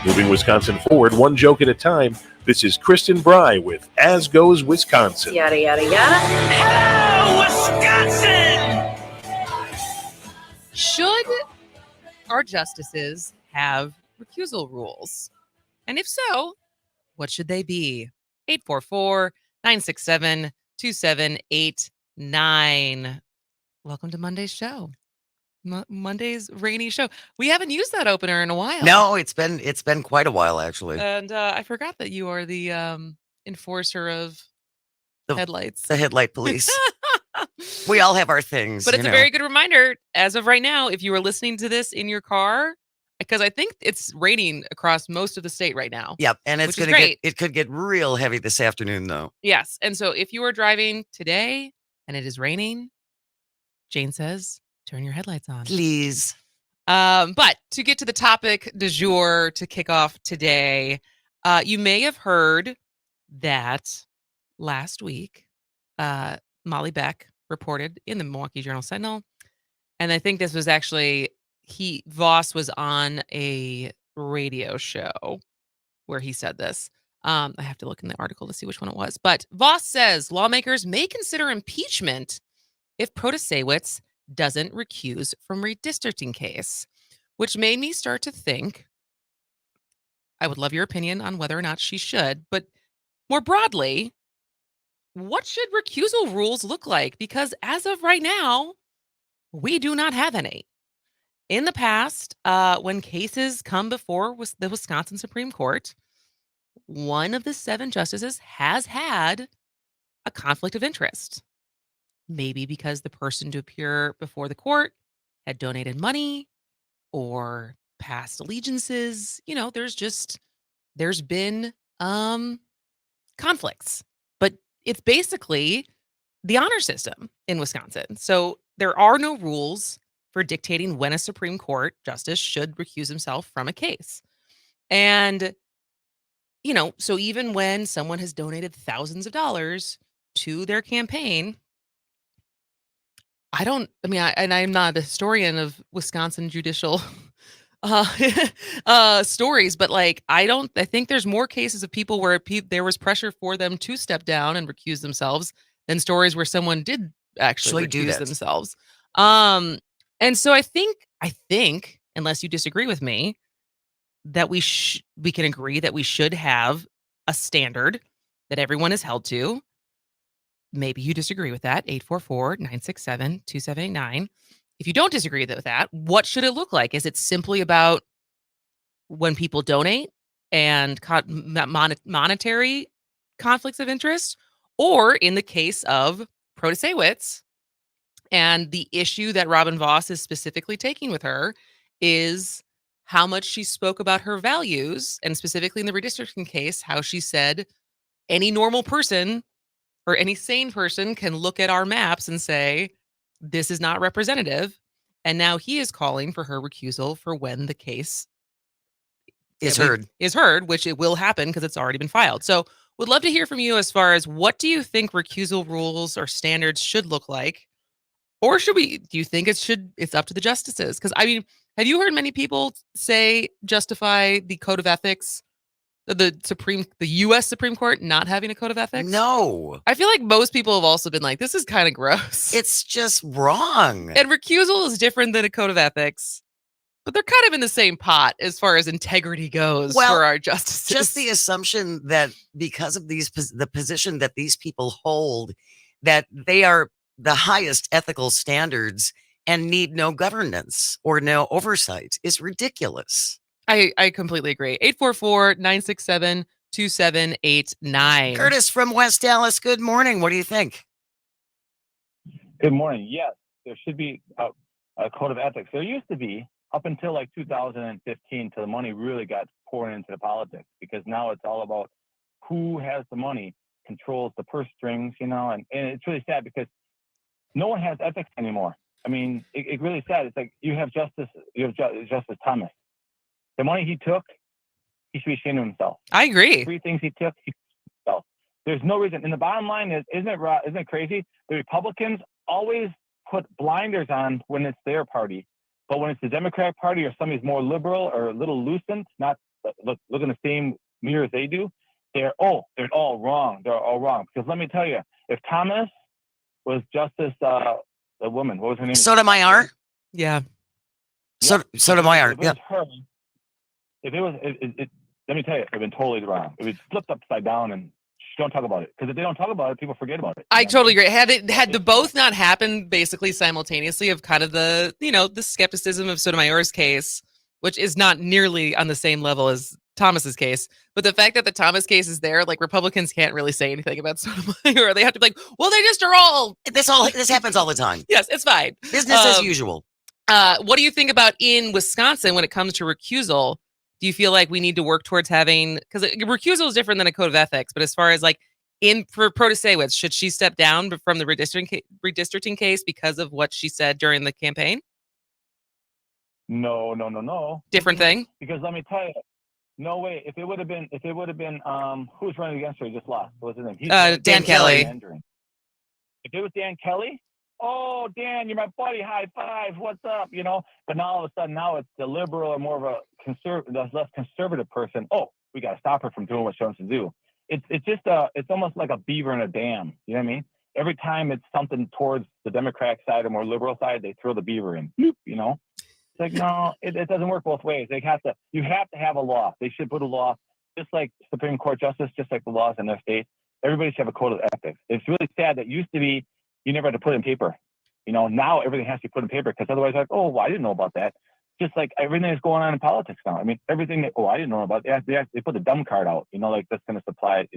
Moving Wisconsin forward, one joke at a time. This is Kristen Bry with As Goes Wisconsin. Yada, yada, yada. Hello, Wisconsin! Should our justices have recusal rules? And if so, what should they be? 844-967-2789. Welcome to Monday's show. Monday's rainy show. We haven't used that opener in a while. No, it's been quite a while, actually. And I forgot that you are the enforcer of headlights. The headlight police. We all have our things. But it's a very good reminder, as of right now, if you are listening to this in your car, because I think it's raining across most of the state right now. Yep, and it could get real heavy this afternoon, though. Yes, and so if you are driving today and it is raining, Jane says, turn your headlights on. Please. But to get to the topic du jour to kick off today, you may have heard that last week, Molly Beck reported in the Milwaukee Journal-Sentinel, and I think this was actually, Vos was on a radio show where he said this. I have to look in the article to see which one it was. But Vos says lawmakers may consider impeachment if Protasiewicz doesn't recuse from redistricting case, which made me start to think, I would love your opinion on whether or not she should, but more broadly, what should recusal rules look like? Because as of right now, we do not have any. In the past, when cases come before the Wisconsin Supreme Court, one of the 7 justices has had a conflict of interest. Maybe because the person to appear before the court had donated money or past allegiances. You know, there's been conflicts. But it's basically the honor system in Wisconsin. So there are no rules for dictating when a Supreme Court justice should recuse himself from a case. And, you know, so even when someone has donated thousands of dollars to their campaign, I'm not a historian of Wisconsin judicial stories, but like, I think there's more cases of people where there was pressure for them to step down and recuse themselves than stories where someone did actually recuse themselves. And so I think, unless you disagree with me, that we can agree that we should have a standard that everyone is held to. Maybe you disagree with that. 844-967-2789. If you don't disagree with that, what should it look like? Is it simply about when people donate and monetary conflicts of interest? Or in the case of Protasiewicz, and the issue that Robin Vos is specifically taking with her is how much she spoke about her values, and specifically in the redistricting case, how she said any normal person or any sane person can look at our maps and say, this is not representative. And now he is calling for her recusal for when the case is heard, which it will happen because it's already been filed. So would love to hear from you as far as what do you think recusal rules or standards should look like? Or do you think it's up to the justices? Because I mean, have you heard many people justify the code of ethics, the U.S. Supreme Court not having a code of ethics? No. I feel like most people have also been like, this is kind of gross. It's just wrong. And recusal is different than a code of ethics, but they're kind of in the same pot as far as integrity goes for our justices. Just the assumption that because of the position that these people hold, that they are the highest ethical standards and need no governance or no oversight is ridiculous. I completely agree. 844-967-2789. Curtis from West Dallas, good morning. What do you think? Good morning. Yes, there should be a code of ethics. There used to be up until like 2015 till the money really got poured into the politics, because now it's all about who has the money, controls the purse strings, and it's really sad because no one has ethics anymore. I mean, it's really sad. It's like you have Justice Thomas. The money he took, he should be ashamed of himself. I agree. 3 things he took, he himself. There's no reason. And the bottom line is, isn't it crazy? The Republicans always put blinders on when it's their party, but when it's the Democratic Party or somebody's more liberal or a little loosened, not look in the same mirror as they do, they're all wrong. They're all wrong. Because let me tell you, if Thomas was Justice, the woman, what was her name? Sotomayor. Yeah. Sotomayor. If it was her, if it was, let me tell you, it would have been totally wrong. It was flipped upside down, and don't talk about it. Because if they don't talk about it, people forget about it. I totally agree. Had the both not happened basically simultaneously of kind of the skepticism of Sotomayor's case, which is not nearly on the same level as Thomas's case, but the fact that the Thomas case is there, like Republicans can't really say anything about Sotomayor. They have to be like, well, they just are all This happens all the time. yes, it's fine. Business as usual. What do you think about in Wisconsin when it comes to recusal? Do you feel like we need to work towards having, because recusal is different than a code of ethics, but as far as like for Protasiewicz, should she step down from the redistricting case because of what she said during the campaign? No. Different thing? Because let me tell you, no way. If it would have been, who was running against her? He just lost. What was his name? Dan Kelly. If it was Dan Kelly, oh, Dan, you're my buddy. High five. What's up? But now all of a sudden, now it's the liberal or more of a less conservative person. Oh, we got to stop her from doing what she wants to do. It's just it's almost like a beaver in a dam. You know what I mean? Every time it's something towards the Democratic side or more liberal side, they throw the beaver in. It's like, no, it doesn't work both ways. You have to have a law. They should put a law, just like Supreme Court justice, just like the laws in their state. Everybody should have a code of ethics. It's really sad that used to be you never had to put it in paper. Now everything has to be put in paper because otherwise, like, oh, well, I didn't know about that. Just like everything that's going on in politics now. I mean, everything that, I didn't know about it. They put the dumb card out, like that's going to supply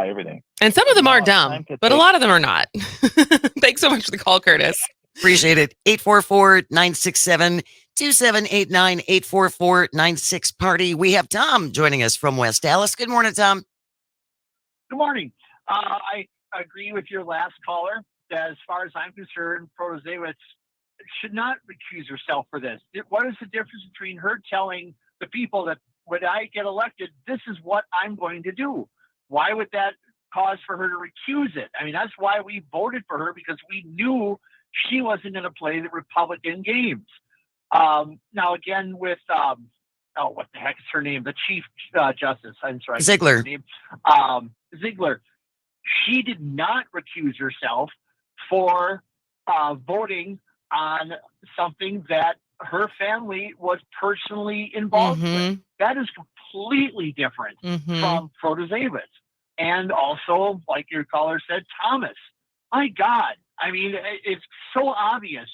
everything. And some of them are dumb, but a lot of them are not. Thanks so much for the call, Curtis. Appreciate it. 844-967-2789, 844-96-PARTY. We have Tom joining us from West Dallas. Good morning, Tom. Good morning. I agree with your last caller that as far as I'm concerned, Protasiewicz should not recuse herself for this. What is the difference between her telling the people that when I get elected, this is what I'm going to do? Why would that cause for her to recuse it? I mean, that's why we voted for her, because we knew she wasn't going to play the Republican games. Now, again, with, what the heck is her name? The Chief Justice. I'm sorry. Ziegler. Ziegler. She did not recuse herself for voting on something that her family was personally involved with. That is completely different from Protasiewicz. And also, like your caller said, Thomas. My God. I mean, it's so obvious.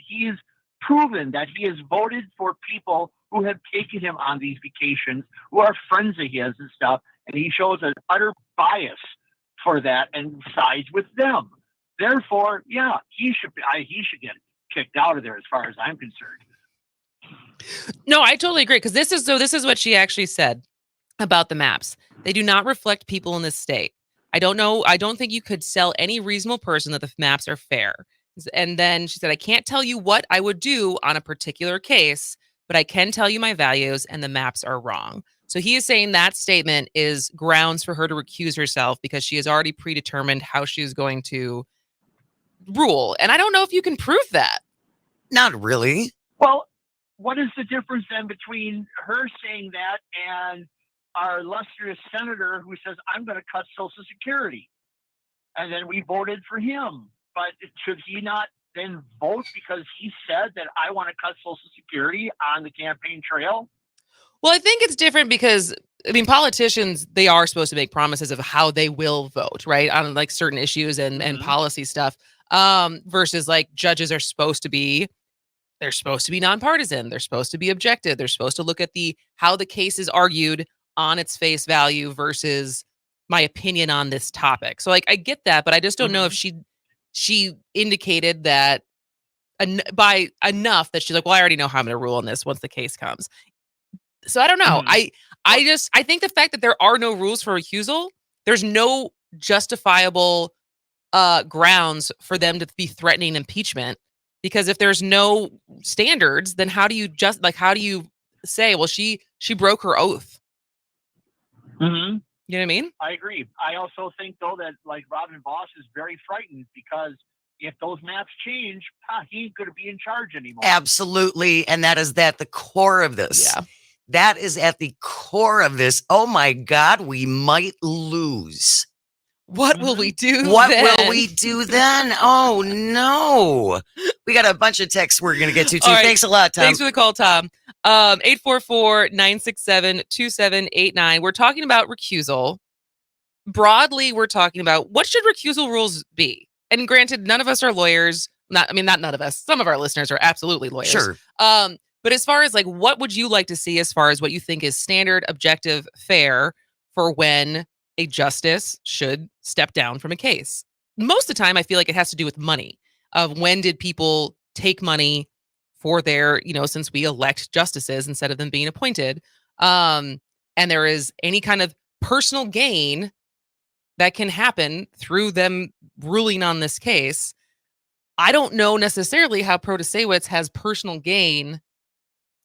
He is proven that he has voted for people who have taken him on these vacations, who are friends of his and stuff, and he shows an utter bias for that and sides with them. Therefore, yeah, he should get kicked out of there as far as I'm concerned. No, I totally agree, because this is what she actually said about the maps. They do not reflect people in this state. I don't think you could sell any reasonable person that the maps are fair. And then she said, I can't tell you what I would do on a particular case, but I can tell you my values, and the maps are wrong. So he is saying that statement is grounds for her to recuse herself because she has already predetermined how she is going to rule. And I don't know if you can prove that. Not really. Well, what is the difference then between her saying that and our illustrious senator who says, I'm going to cut Social Security? And then we voted for him. But should he not then vote because he said that I want to cut Social Security on the campaign trail? Well, I think it's different because, I mean, politicians, they are supposed to make promises of how they will vote, right? On like certain issues and policy stuff. Versus like judges are supposed to be, they're supposed to be nonpartisan. They're supposed to be objective. They're supposed to look at how the case is argued on its face value versus my opinion on this topic. So like, I get that, but I just don't know if she indicated that by enough that she's like, well, I already know how I'm going to rule on this once the case comes. So I don't know. I think the fact that there are no rules for recusal, there's no justifiable grounds for them to be threatening impeachment, because if there's no standards, then how do you say, well, she broke her oath? Mm-hmm. You know what I mean? I agree. I also think, though, that like Robin Vos is very frightened because if those maps change, he ain't going to be in charge anymore. Absolutely. And that is the core of this. Yeah. That is at the core of this. Oh my God, we might lose. What will we do What then? will we do then? Oh no. We got a bunch of texts we're going to get to too. All right. Thanks a lot, Tom. Thanks for the call, Tom. 844-967-2789. We're talking about recusal. Broadly, we're talking about what should recusal rules be? And granted, none of us are lawyers. Not none of us. Some of our listeners are absolutely lawyers. Sure. But as far as like, what would you like to see as far as what you think is standard, objective, fair for when a justice should step down from a case? Most of the time, I feel like it has to do with money. Of when did people take money for their, since we elect justices instead of them being appointed. And there is any kind of personal gain that can happen through them ruling on this case. I don't know necessarily how Protasiewicz has personal gain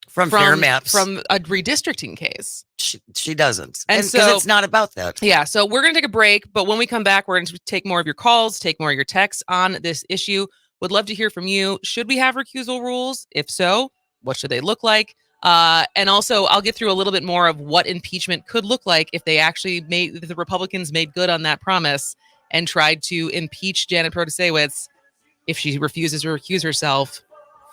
from fair maps from a redistricting case. She doesn't. And because so it's not about that. Yeah. So we're going to take a break, but when we come back, we're going to take more of your calls, take more of your texts on this issue. Would love to hear from you. Should we have recusal rules? If so, what should they look like? And also, I'll get through a little bit more of what impeachment could look like if they actually if the Republicans made good on that promise and tried to impeach Janet Protasiewicz if she refuses to recuse herself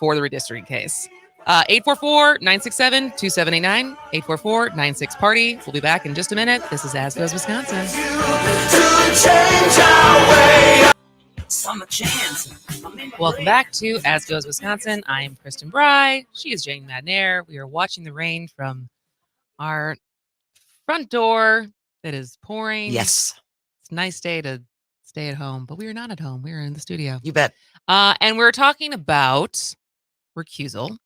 for the redistricting case. 844-967-2789, 844-96-PARTY. We'll be back in just a minute. This is As Goes Wisconsin. Welcome back to As Goes Wisconsin. I'm Kristen Bry. She is Jane Madnair. We are watching the rain from our front door that is pouring. Yes. It's a nice day to stay at home, but we are not at home. We are in the studio. You bet. And we're talking about recusal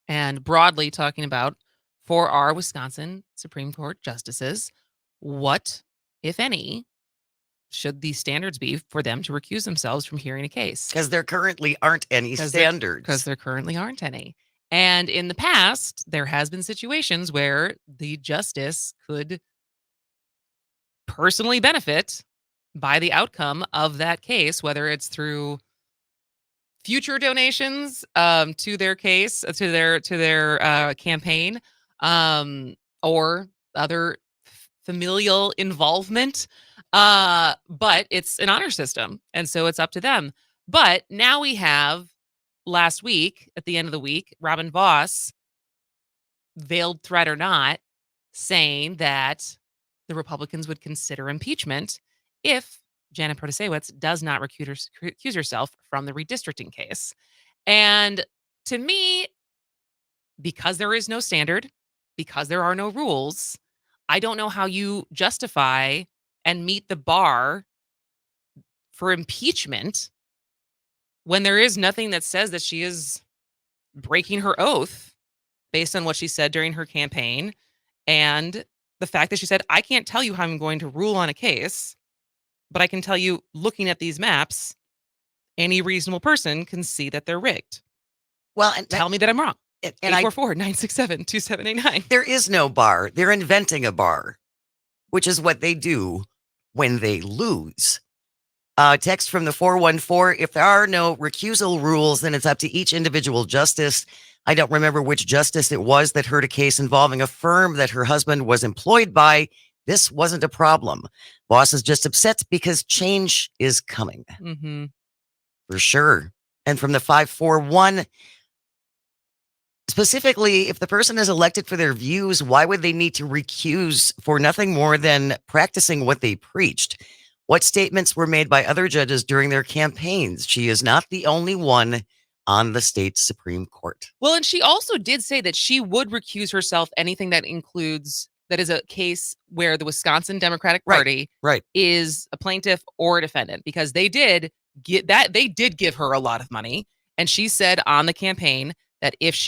and broadly talking about for our Wisconsin Supreme Court justices, what, if any, should these standards be for them to recuse themselves from hearing a case? Because there currently aren't any standards. Because there currently aren't any. And in the past, there has been situations where the justice could personally benefit by the outcome of that case, whether it's through future donations to their case, to their campaign, or other familial involvement. But it's an honor system, and so it's up to them. But now we have, last week, at the end of the week, Robin Vos, veiled threat or not, saying that the Republicans would consider impeachment if Janet Protasiewicz does not recuse herself from the redistricting case. And to me, because there is no standard, because there are no rules, I don't know how you justify and meet the bar for impeachment when there is nothing that says that she is breaking her oath based on what she said during her campaign. And the fact that she said, I can't tell you how I'm going to rule on a case, but I can tell you, looking at these maps, any reasonable person can see that they're rigged. Well, and tell me that I'm wrong. And 844-967-2789. There is no bar. They're inventing a bar, which is what they do when they lose. Text from the 414, if there are no recusal rules, then it's up to each individual justice. I don't remember which justice it was that heard a case involving a firm that her husband was employed by. This wasn't a problem. Boss is just upset because change is coming. Mm-hmm. For sure. And from the 541, specifically, if the person is elected for their views, why would they need to recuse for nothing more than practicing what they preached? What statements were made by other judges during their campaigns? She is not the only one on the state Supreme Court. Well, and she also did say that she would recuse herself anything that is a case where the Wisconsin Democratic Party is a plaintiff or a defendant, because they did give her a lot of money. And she said on the campaign that if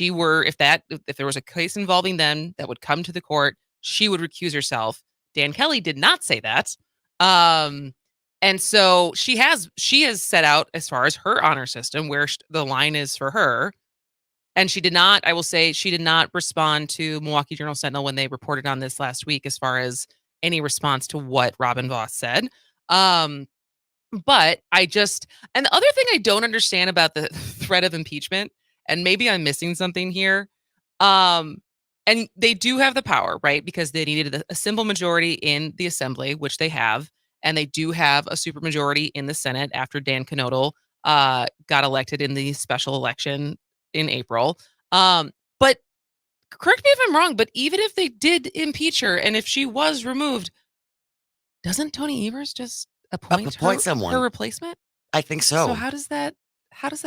there was a case involving them that would come to the court, she would recuse herself. Dan Kelly did not say that. And so she has set out as far as her honor system where the line is for her. And I will say she did not respond to Milwaukee Journal Sentinel when they reported on this last week as far as any response to what Robin Vos said. But and the other thing I don't understand about the threat of impeachment, and maybe I'm missing something here, and they do have the power, right? Because they needed a simple majority in the assembly, which they have, and they do have a supermajority in the Senate after Dan Knodel got elected in the special election in April. But correct me if I'm wrong, but even if they did impeach her and if she was removed, doesn't Tony Evers just appoint someone. her replacement? I think So so. how does that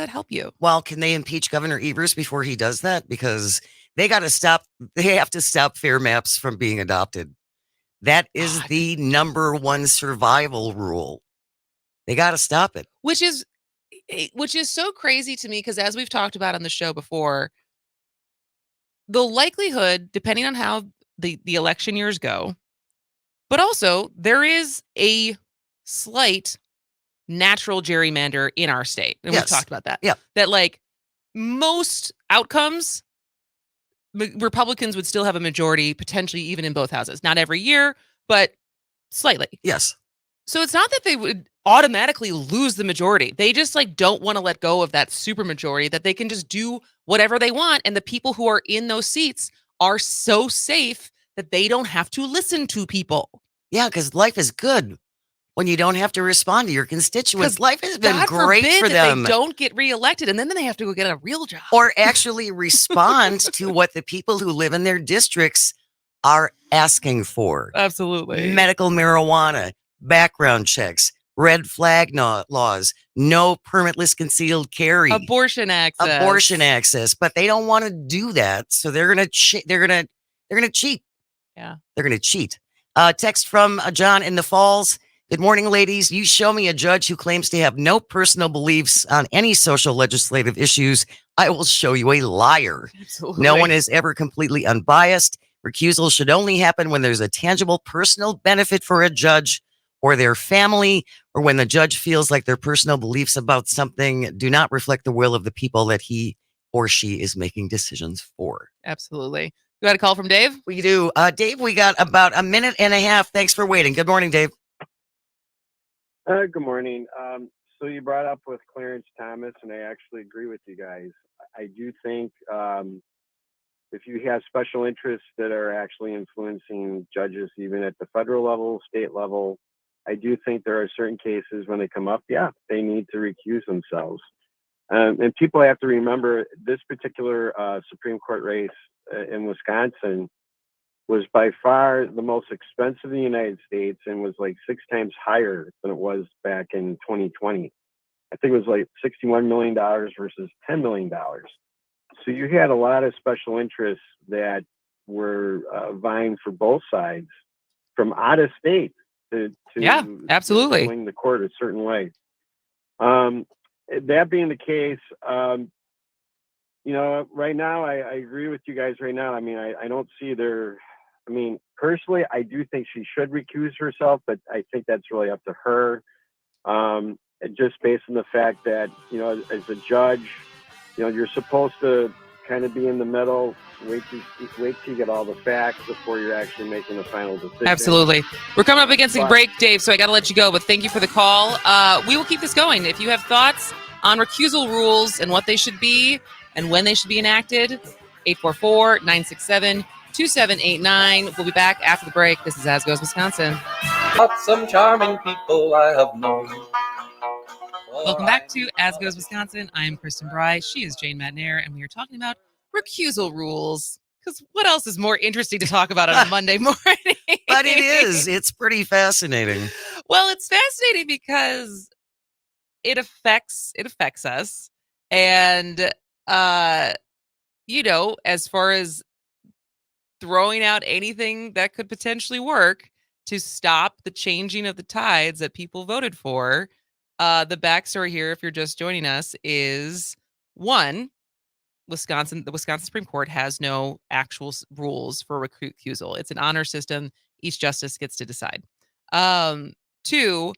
help you? Well, can they impeach Governor Evers before he does that? Because they have to stop fair maps from being adopted. That is God. the number one survival rule. They got to stop it. Which is so crazy to me, because as we've talked about on the show before, the likelihood, depending on how the election years go, but also there is a slight natural gerrymander in our state. And Yes. we've talked about that. Yeah. That like most outcomes, Republicans would still have a majority, potentially even in both houses. Not every year, but slightly. Yes. So it's not that they would automatically lose the majority. They just like don't want to let go of that super majority, that they can just do whatever they want. And the people who are in those seats are so safe that they don't have to listen to people. Yeah, because life is good when you don't have to respond to your constituents. Life has been God great forbid for that them. They don't get reelected, and then they have to go get a real job. Or actually respond to what the people who live in their districts are asking for. Absolutely. Medical marijuana, background checks, red flag laws, no permitless concealed carry, Abortion access. But they don't want to do that, so they're gonna cheat. Yeah, They're gonna cheat. Text from John in the Falls. Good morning, ladies. You show me a judge who claims to have no personal beliefs on any social legislative issues, I will show you a liar. Absolutely. No one is ever completely unbiased. Recusal should only happen when there's a tangible personal benefit for a judge or their family, or when the judge feels like their personal beliefs about something do not reflect the will of the people that he or she is making decisions for. Absolutely. You got a call from Dave? We do. Dave, we got about a minute and a half. Thanks for waiting. Good morning, Dave. Good morning. So you brought up with Clarence Thomas, and I actually agree with you guys. I do think if you have special interests that are actually influencing judges, even at the federal level, state level, I do think there are certain cases when they come up, they need to recuse themselves. And people have to remember this particular Supreme Court race in Wisconsin was by far the most expensive in the United States and was like 6 times higher than it was back in 2020. I think it was like $61 million versus $10 million. So you had a lot of special interests that were vying for both sides from out of state to absolutely swing the court a certain way. That being the case, right now I agree with you guys right now. I mean, I don't see personally, I do think she should recuse herself, but I think that's really up to her. Just based on the fact that, as a judge, you're supposed to kind of be in the middle, wait till you get all the facts before you're actually making a final decision. Absolutely. We're coming up against the break, Dave, so I got to let you go, but thank you for the call. We will keep this going. If you have thoughts on recusal rules and what they should be and when they should be enacted, 844-967-2789. We'll be back after the break. This is As Goes Wisconsin. Got some charming people I have known. Welcome back to As Goes Wisconsin. I'm Kristen Bry. She is Jane Madnair, and we are talking about recusal rules. Because what else is more interesting to talk about on a Monday morning? But it is. It's pretty fascinating. Well, it's fascinating because it affects us. And, as far as throwing out anything that could potentially work to stop the changing of the tides that people voted for, the backstory here, if you're just joining us, is one, the Wisconsin Supreme Court has no actual rules for recusal. It's an honor system. Each justice gets to decide. Two,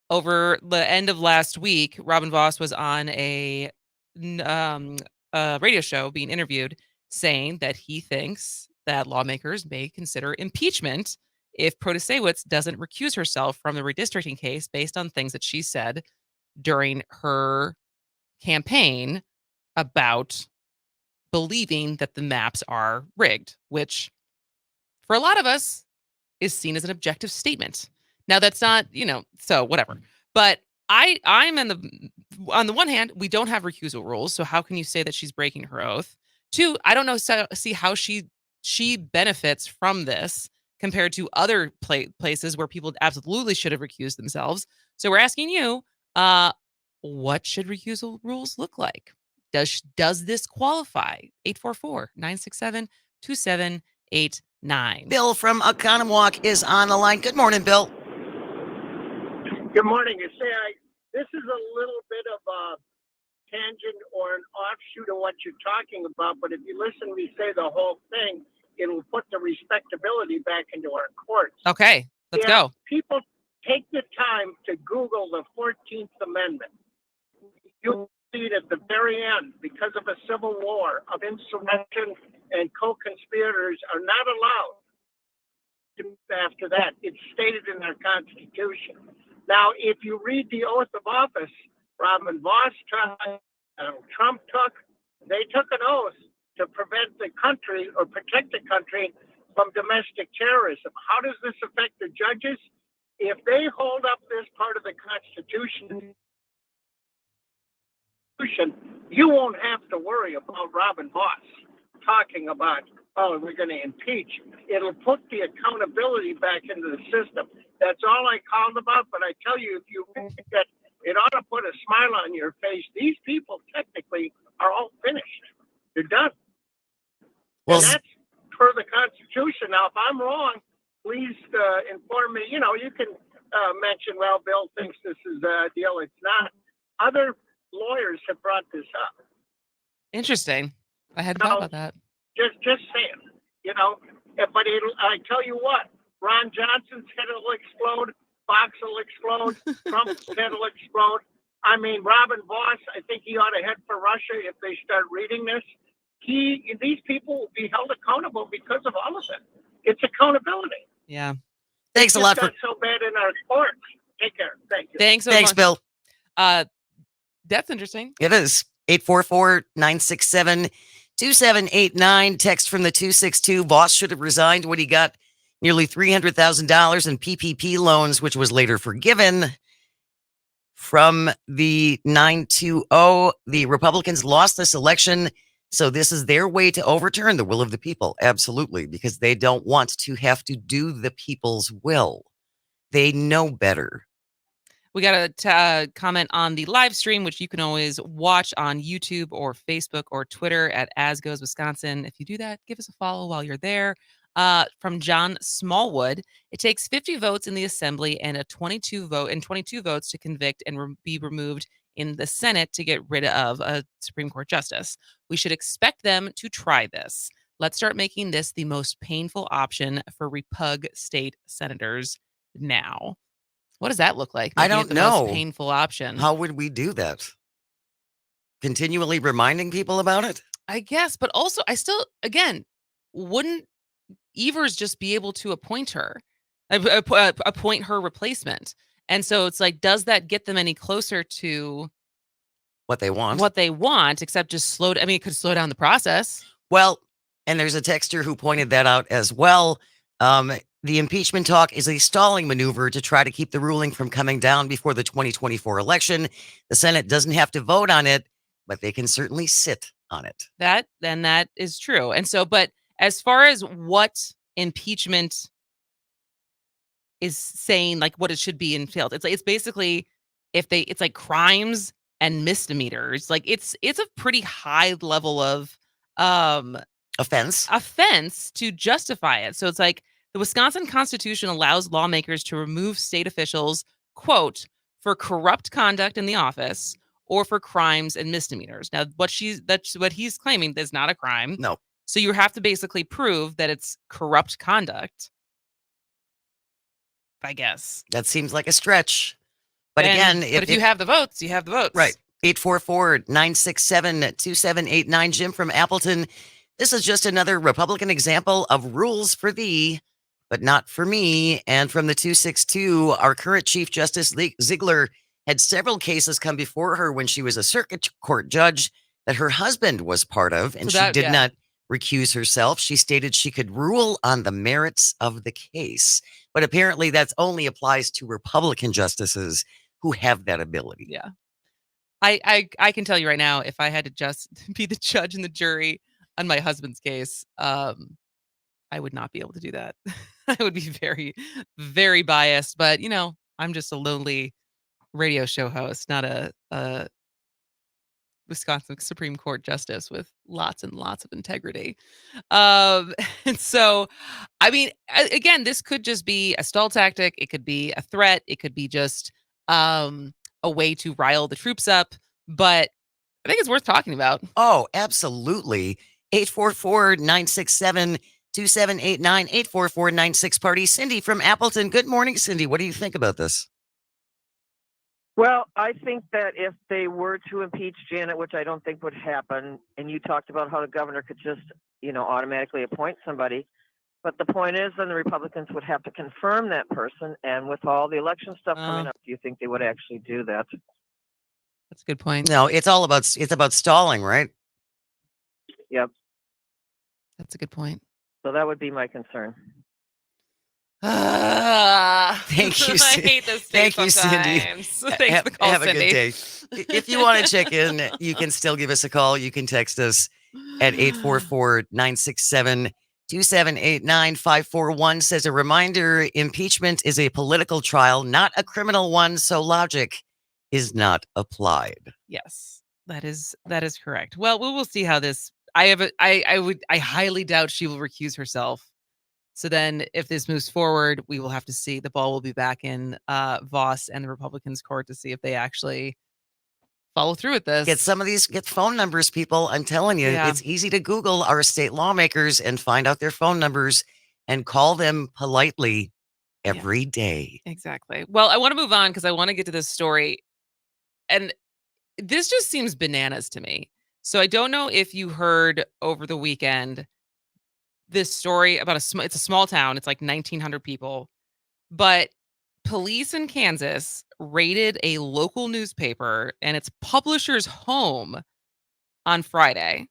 over the end of last week, Robin Vos was on a radio show being interviewed, saying that he thinks that lawmakers may consider impeachment if Protasiewicz doesn't recuse herself from the redistricting case based on things that she said during her campaign about believing that the maps are rigged, which for a lot of us is seen as an objective statement. Now that's not, so whatever. But I'm on the one hand, we don't have recusal rules, so how can you say that she's breaking her oath? Two, I don't know see how she benefits from this compared to other places where people absolutely should have recused themselves. So we're asking you, what should recusal rules look like? Does this qualify? 844-967-2789. Bill from Oconomowoc is on the line. Good morning, Bill. Good morning. You say this is a little bit of a tangent or an offshoot of what you're talking about, but if you listen to me say the whole thing, it'll put the respectability back into our courts. Okay, let's go. People take the time to Google the 14th Amendment. You'll see it at the very end, because of a civil war, of insurrection and co-conspirators are not allowed to after that. It's stated in our Constitution. Now, if you read the oath of office, Robin Vos Trump they took an oath to prevent the country or protect the country from domestic terrorism. How does this affect the judges? If they hold up this part of the Constitution, you won't have to worry about Robin Vos talking about, oh, we're going to impeach. It'll put the accountability back into the system. That's all I called about. But I tell you, if you think that it ought to put a smile on your face, these people technically are all finished. They're done. Well, and that's per the Constitution. Now, if I'm wrong, please inform me. You can mention, well, Bill thinks this is a deal. It's not. Other lawyers have brought this up. Interesting. I hadn't thought about that. Just saying, but I tell you what, Ron Johnson's head will explode, Fox will explode, Trump's head will explode. I mean, Robin Vos, I think he ought to head for Russia if they start reading this. These people will be held accountable because of all of it. It's accountability. Yeah. Thanks a lot for so bad in our courts. Take care. Thank you. Thanks so Thanks, much. Bill. That's interesting. It is 844-967-2789. Text from the 262. Vos should have resigned when he got nearly $300,000 in PPP loans, which was later forgiven. From the 920, the Republicans lost this election, so this is their way to overturn the will of the people. Absolutely, because they don't want to have to do the people's will. They know better. We got a comment on the live stream, which you can always watch on YouTube or Facebook or Twitter at As Goes Wisconsin. If you do that, give us a follow while you're there. From John Smallwood, it takes 50 votes in the Assembly and 22 votes to convict and be removed in the Senate to get rid of a Supreme Court justice. We should expect them to try this. Let's start making this the most painful option for repug state senators now. What does that look like? I Making don't it the know. most painful option. How would we do that? Continually reminding people about it? I guess, but also wouldn't Evers just be able to appoint her replacement? And so it's like, does that get them any closer to What they want? Except just it could slow down the process. Well, and there's a texter who pointed that out as well. The impeachment talk is a stalling maneuver to try to keep the ruling from coming down before the 2024 election. The Senate doesn't have to vote on it, but they can certainly sit on it. That is true. And so, but as far as what impeachment is saying, like what it should be entailed, it's basically it's like crimes and misdemeanors. Like it's a pretty high level of Offense to justify it. So it's like the Wisconsin Constitution allows lawmakers to remove state officials, quote, for corrupt conduct in the office or for crimes and misdemeanors. Now, that's what he's claiming is not a crime. No. So you have to basically prove that it's corrupt conduct, I guess. That seems like a stretch. But again, if you have the votes, you have the votes. Right. 844-967-2789. Jim from Appleton. This is just another Republican example of rules for thee, but not for me. And from the 262, our current Chief Justice Ziegler had several cases come before her when she was a circuit court judge that her husband was part of, and So she that- did yeah. not recuse herself. She stated she could rule on the merits of the case, but apparently that only applies to Republican justices who have that ability. Yeah. I can tell you right now, if I had to just be the judge and the jury on my husband's case, I would not be able to do that. I would be very, very biased. But I'm just a lonely radio show host, not a Wisconsin Supreme Court justice with lots and lots of integrity. And so, I mean, again, this could just be a stall tactic. It could be a threat. It could be just a way to rile the troops up. But I think it's worth talking about. Oh, absolutely. 844-967-2789, 844-96-PARTY. Cindy from Appleton. Good morning, Cindy. What do you think about this? Well, I think that if they were to impeach Janet, which I don't think would happen, and you talked about how the governor could just, automatically appoint somebody. But the point is, then the Republicans would have to confirm that person. And with all the election stuff coming up, do you think they would actually do that? That's a good point. No, it's about stalling, right? Yep. That's a good point. So that would be my concern. Thank you, I Cindy. hate this state Thank you, Cindy. sometimes. Thanks for the call, Have a Cindy. good day. If you want to check in, you can still give us a call. You can text us at 844-967-2789. 541 says, a reminder, impeachment is a political trial, not a criminal one, so logic is not applied. Yes, that is correct. Well, we will see how this. I highly doubt she will recuse herself. So then, if this moves forward, we will have to see. The ball will be back in Vos and the Republicans' court to see if they actually follow through with this. Get phone numbers, people. I'm telling you, Yeah. It's easy to Google our state lawmakers and find out their phone numbers and call them politely every day. Exactly. Well, I want to move on because I want to get to this story. And this just seems bananas to me. So I don't know if you heard over the weekend this story about it's a small town. It's like 1,900 people. But police in Kansas raided a local newspaper and its publisher's home on Friday.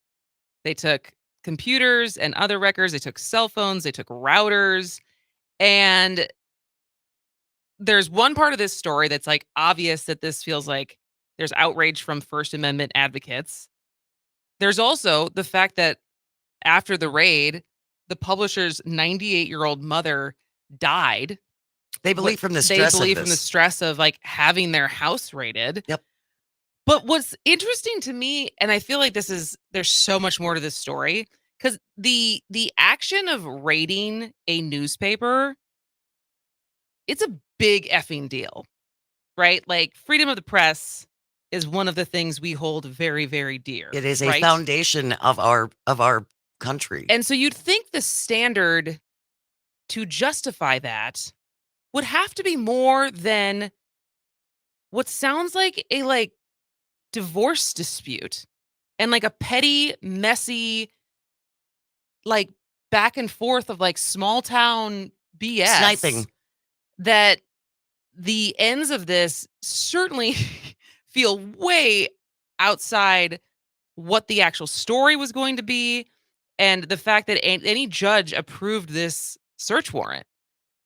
They took computers and other records. They took cell phones. They took routers. And there's one part of this story that's like obvious that this feels like there's outrage from First Amendment advocates. There's also the fact that after the raid, the publisher's 98-year-old mother died. They believe from the stress They believe of from the this. stress of like having their house raided. Yep. But what's interesting to me, and I feel like there's so much more to this story, because the action of raiding a newspaper, it's a big effing deal, right? Like freedom of the press is one of the things we hold very, very dear. It is a right? foundation of our country. And so you'd think the standard to justify that would have to be more than what sounds like a divorce dispute and like a petty, messy, like back and forth of like small town BS. Sniping. That the ends of this certainly feel way outside what the actual story was going to be and the fact that any judge approved this search warrant.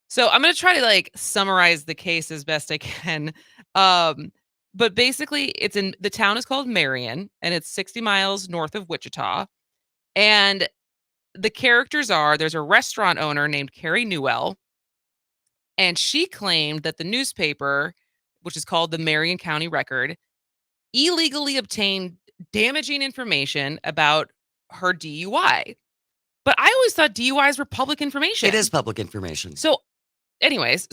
So I'm going to try to like summarize the case as best I can. But basically the town is called Marion and it's 60 miles north of Wichita. And the characters are, there's a restaurant owner named Carrie Newell. And she claimed that the newspaper, which is called the Marion County Record, illegally obtained damaging information about her DUI. But I always thought DUIs were public information. It is public information. So anyways,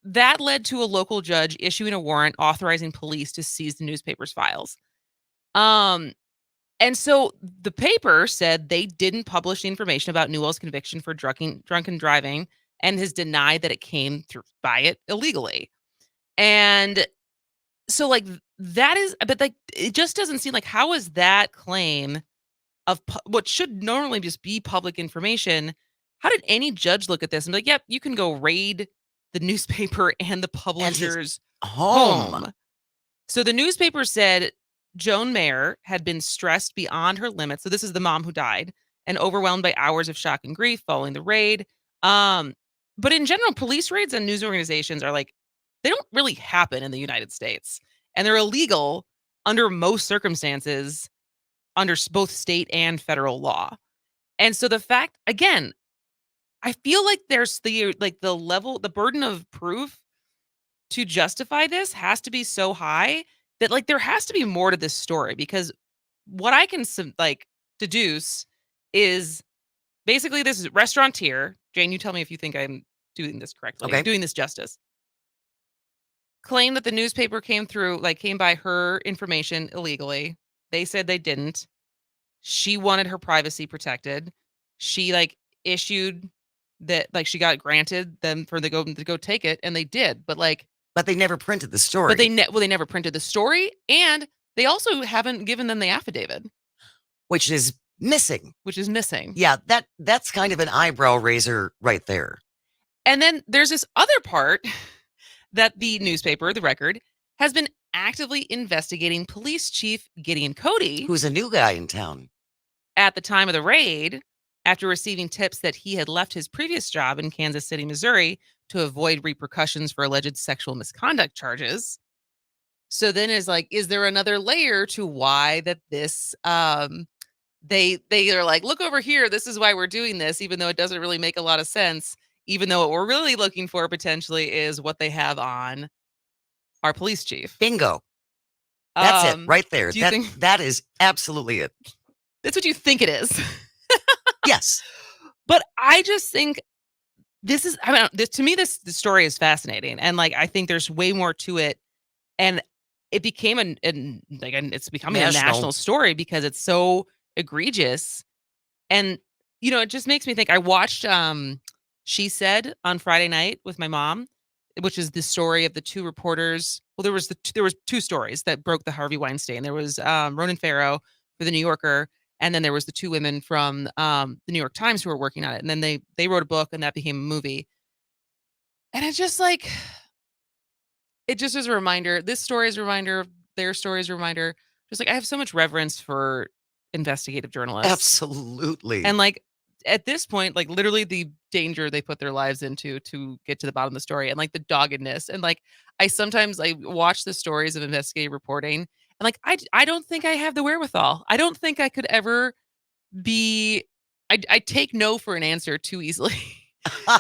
that led to a local judge issuing a warrant authorizing police to seize the newspaper's files. And so the paper said they didn't publish the information about Newell's conviction for drunken driving and has denied that it came by it illegally. And so like that is, but like it just doesn't seem like, how is that claim of what should normally just be public information? How did any judge look at this and be like, yep, you can go raid the newspaper and the publisher's home? So the newspaper said Joan Mayer had been stressed beyond her limits. So this is the mom who died, and overwhelmed by hours of shock and grief following the raid. But in general, police raids and news organizations are like, they don't really happen in the United States, and they're illegal under most circumstances under both state and federal law. And so the fact, again, I feel like there's the burden of proof to justify this has to be so high that like there has to be more to this story, because what I can deduce is basically this is restaurateur. Jane, you tell me if you think I'm doing this correctly. Okay. Doing this justice. Claim that the newspaper came by her information illegally. They said they didn't. She wanted her privacy protected. She issued that, she got granted them to go take it, and they did. But they never printed the story. But they never printed the story, and they also haven't given them the affidavit, which is missing. Yeah, that's kind of an eyebrow raiser right there. And then there's this other part that the newspaper, the Record, has been actively investigating Police Chief Gideon Cody, who's a new guy in town, at the time of the raid, after receiving tips that he had left his previous job in Kansas City, Missouri, to avoid repercussions for alleged sexual misconduct charges. So then is there another layer to why that this they are like, look over here, this is why we're doing this, even though it doesn't really make a lot of sense, even though what we're really looking for potentially is what they have on our police chief. Bingo. That's it right there. That is absolutely it. That's what you think it is. Yes. But I just think to me, this story is fascinating. And I think there's way more to it. And it became it's becoming a national story because it's so egregious. And, it just makes me think. I watched She Said on Friday night with my mom, which is the story of the two reporters. Well, there was two stories that broke the Harvey Weinstein. There was Ronan Farrow for the New Yorker, and then there was the two women from the New York Times who were working on it. And then they wrote a book, and that became a movie. And it's just it just is a reminder. This story is a reminder. Their story is a reminder. Just I have so much reverence for investigative journalists. Absolutely. And at this point, literally the danger they put their lives into to get to the bottom of the story, and the doggedness. And I sometimes watch the stories of investigative reporting, and I don't think I have the wherewithal. I don't think I could ever be. I take no for an answer too easily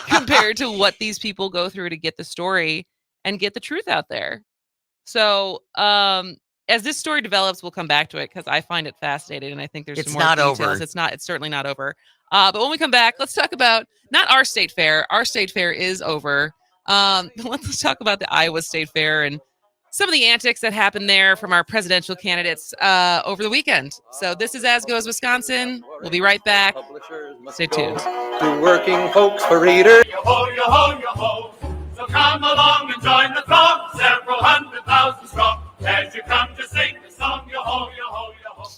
compared to what these people go through to get the story and get the truth out there. So, as this story develops, we'll come back to it because I find it fascinating, and I think there's some more details. Over. It's certainly not over. But when we come back, let's talk about not our state fair. Our state fair is over. Let's talk about the Iowa State Fair and some of the antics that happened there from our presidential candidates over the weekend. So this is As Goes Wisconsin. We'll be right back. Stay tuned. To working folks for readers. Yo-ho, yo-ho, yo-ho. So come along and join the throng, several 100,000 strong, as you come to sing the song, yo-ho, yo-ho, yo-ho.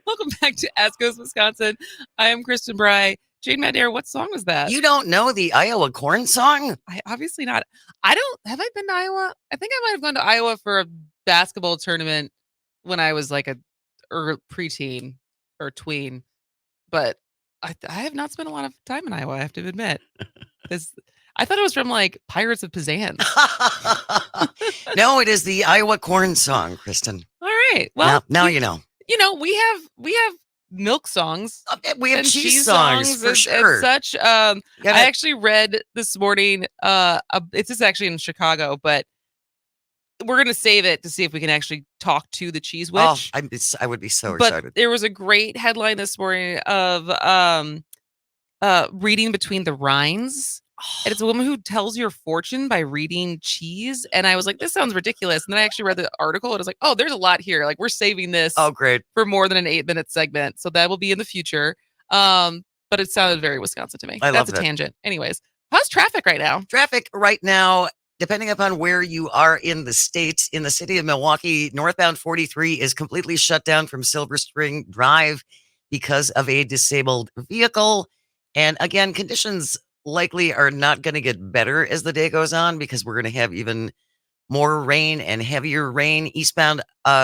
Welcome back to As Goes Wisconsin. I am Kristen Bry. Jane Madare, what song was that? You don't know the Iowa corn song? Obviously not. Have I been to Iowa? I think I might have gone to Iowa for a basketball tournament when I was a preteen or tween, but I have not spent a lot of time in Iowa, I have to admit. I thought it was from Pirates of Penzance. No, it is the Iowa corn song, Kristen. All right. Well, now you know. We have milk songs. We have cheese songs for sure. And such. I actually read this morning. It's just actually in Chicago, but we're gonna save it to see if we can actually talk to the cheese witch. Oh, I would be so excited. But there was a great headline this morning of reading between the rinds. And it's a woman who tells your fortune by reading cheese. And I was like, this sounds ridiculous. And then I actually read the article and I was like, oh, there's a lot here. We're saving this great. For more than an 8-minute segment. So that will be in the future. But it sounded very Wisconsin to me. That's a tangent. Anyways, how's traffic right now? Traffic right now, depending upon where you are in the state, in the city of Milwaukee, northbound 43 is completely shut down from Silver Spring Drive because of a disabled vehicle. And again, conditions likely are not going to get better as the day goes on because we're going to have even More rain and heavier rain. Eastbound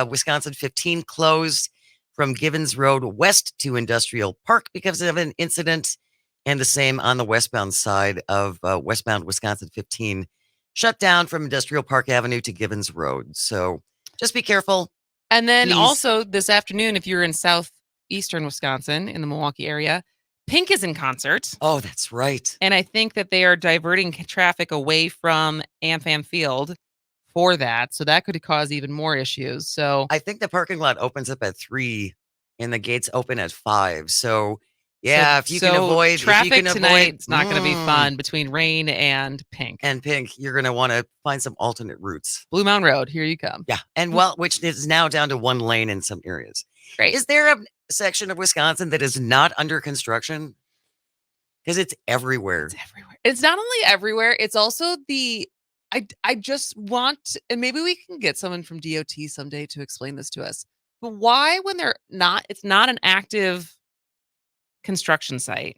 Wisconsin 15 closed from Givens Road west to Industrial Park because of an incident. And the same on the westbound side of westbound Wisconsin 15, shut down from Industrial Park Avenue to Givens Road. So just be careful. And then Please. also this afternoon, if you're in southeastern Wisconsin in the Milwaukee area, Pink is in concert. Oh, that's right. And I think that they are diverting traffic away from AmFam Field for that. So that could cause even more issues. So I think the parking lot opens up at 3 and the gates open at 5. So yeah, if you can avoid traffic tonight, it's not going to be fun between rain and Pink. And Pink, you're going to want to find some alternate routes. Blue Mountain Road, here you come. Yeah, and which is now down to 1 lane in some areas. Great. Is there a section of Wisconsin that is not under construction? Because it's everywhere. It's everywhere. It's not only everywhere, it's also I just want, and maybe we can get someone from DOT someday to explain this to us. But why, when it's not an active construction site,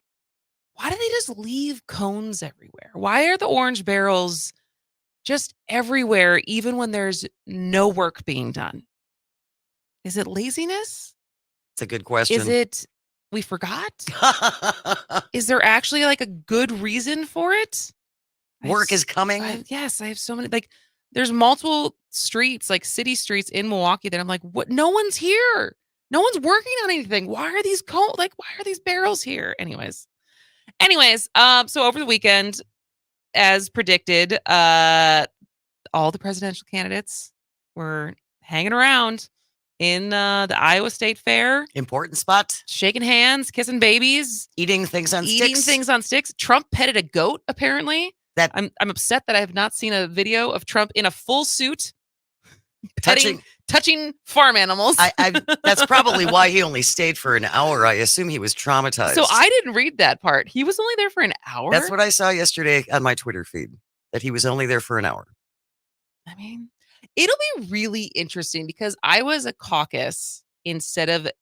why do they just leave cones everywhere? Why are the orange barrels just everywhere, even when there's no work being done? Is it laziness? It's a good question. Is it we forgot? Is there actually like a good reason for it? Work is coming. Yes, I have so many. Like, there's multiple streets, like city streets in Milwaukee, that I'm like, what? No one's here. No one's working on anything. Why are these why are these barrels here? Anyways, so over the weekend, as predicted, all the presidential candidates were hanging around in the Iowa State Fair. Important spot. Shaking hands, kissing babies. Eating things on sticks. Trump petted a goat, apparently. I'm upset that I have not seen a video of Trump in a full suit touching farm animals. That's probably why he only stayed for an hour. I assume he was traumatized. So I didn't read that part. He was only there for an hour? That's what I saw yesterday on my Twitter feed, that he was only there for an hour. I mean, it'll be really interesting because I was a caucus it's the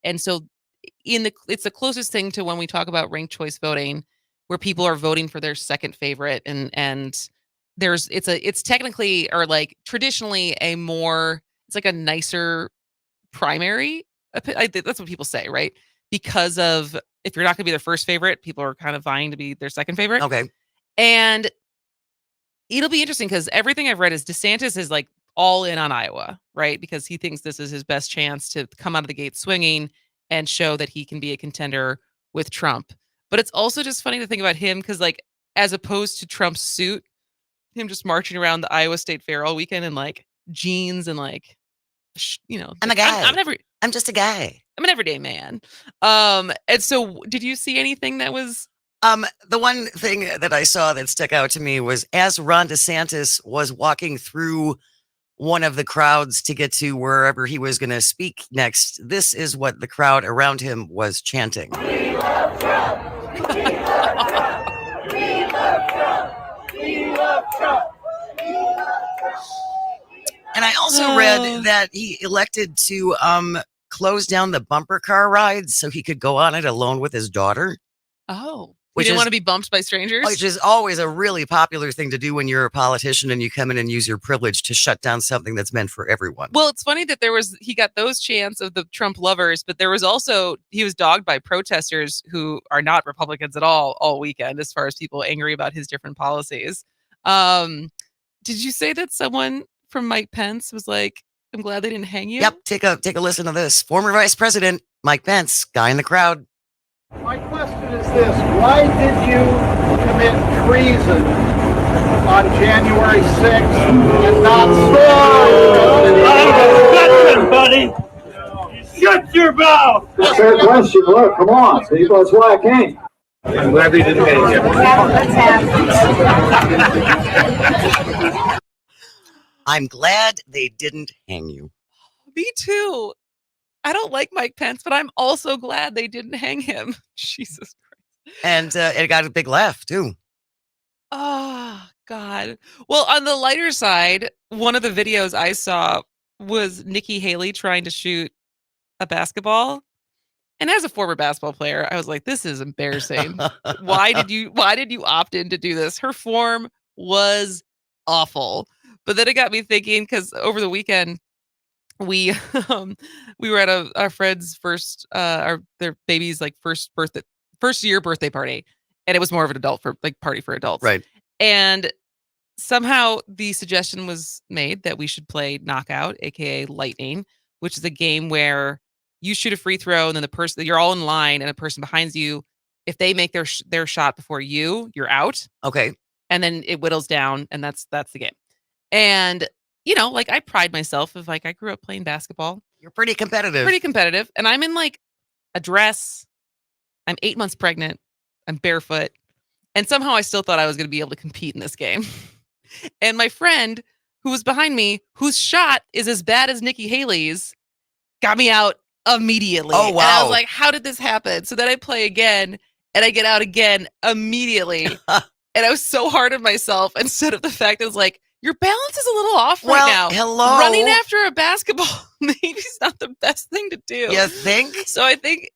closest thing to when we talk about ranked choice voting, where people are voting for their second favorite, and it's technically, or like traditionally, it's like a nicer primary. That's what people say, right? Because of, if you're not going to be their first favorite, people are kind of vying to be their second favorite. Okay. And it'll be interesting because everything I've read is DeSantis is like all in on Iowa, right? Because he thinks this is his best chance to come out of the gate swinging and show that he can be a contender with Trump. But it's also just funny to think about him because, like, as opposed to Trump's suit, him just marching around the Iowa State Fair all weekend in like jeans and like, I'm a guy. I'm just a guy. I'm an everyday man. And so did you see anything that was? The one thing that I saw that stuck out to me was as Ron DeSantis was walking through one of the crowds to get to wherever he was going to speak next, this is what the crowd around him was chanting. We love Trump! We love Trump! We love Trump! We love Trump! We love Trump! And I also read that he elected to close down the bumper car rides so he could go on it alone with his daughter. Oh. He didn't want to be bumped by strangers? Which is always a really popular thing to do when you're a politician and you come in and use your privilege to shut down something that's meant for everyone. Well, it's funny that he got those chants of the Trump lovers, but there was also, he was dogged by protesters who are not Republicans at all weekend, as far as people angry about his different policies. Did you say that someone from Mike Pence was like, I'm glad they didn't hang you? Yep, take a listen to this. Former Vice President Mike Pence, guy in the crowd. My question is this: why did you commit treason on January 6th and not I'm a veteran, buddy. Shut your mouth. That's a fair question. Look, come on. See, that's why I came. I'm glad they didn't hang you. I'm glad they didn't hang you. Me too. I don't like Mike Pence, but I'm also glad they didn't hang him. Jesus Christ. And it got a big laugh, too. Oh, God. Well, on the lighter side, one of the videos I saw was Nikki Haley trying to shoot a basketball. And as a former basketball player, I was like, this is embarrassing. Why did you opt in to do this? Her form was awful. But then it got me thinking, because over the weekend we we were at our friend's first their baby's like first year birthday party, and it was more of an adult party for adults. Right. And somehow the suggestion was made that we should play Knockout, aka Lightning, which is a game where you shoot a free throw, and then the person, you're all in line, and a person behind you, if they make their shot before you're out. Okay. And then it whittles down, and that's the game. And like, I pride myself of, like, I grew up playing basketball. You're pretty competitive. And I'm in like a dress. I'm 8 months pregnant. I'm barefoot. And somehow I still thought I was going to be able to compete in this game. And my friend who was behind me, whose shot is as bad as Nikki Haley's, got me out immediately. Oh, wow. And I was like, how did this happen? So then I play again, and I get out again immediately. And I was so hard on myself, instead of the fact that it was like, your balance is a little off right now. Hello. Running after a basketball maybe is not the best thing to do. You think? So I think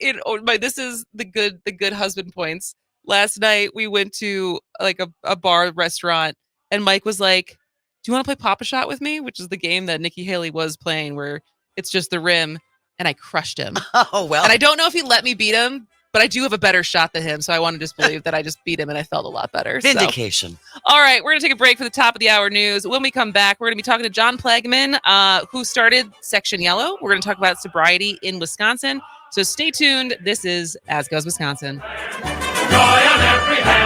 this is the good husband points. Last night we went to like a bar restaurant, and Mike was like, do you want to play Pop-A-Shot with me? Which is the game that Nikki Haley was playing, where it's just the rim. And I crushed him. Oh, well. And I don't know if he let me beat him, but I do have a better shot than him. So I want to just believe that I just beat him, and I felt a lot better. Vindication. So. All right. We're going to take a break for the top of the hour news. When we come back, we're going to be talking to John Plagman, who started Section Yellow. We're going to talk about sobriety in Wisconsin. So stay tuned. This is As Goes Wisconsin. Joy on every hand.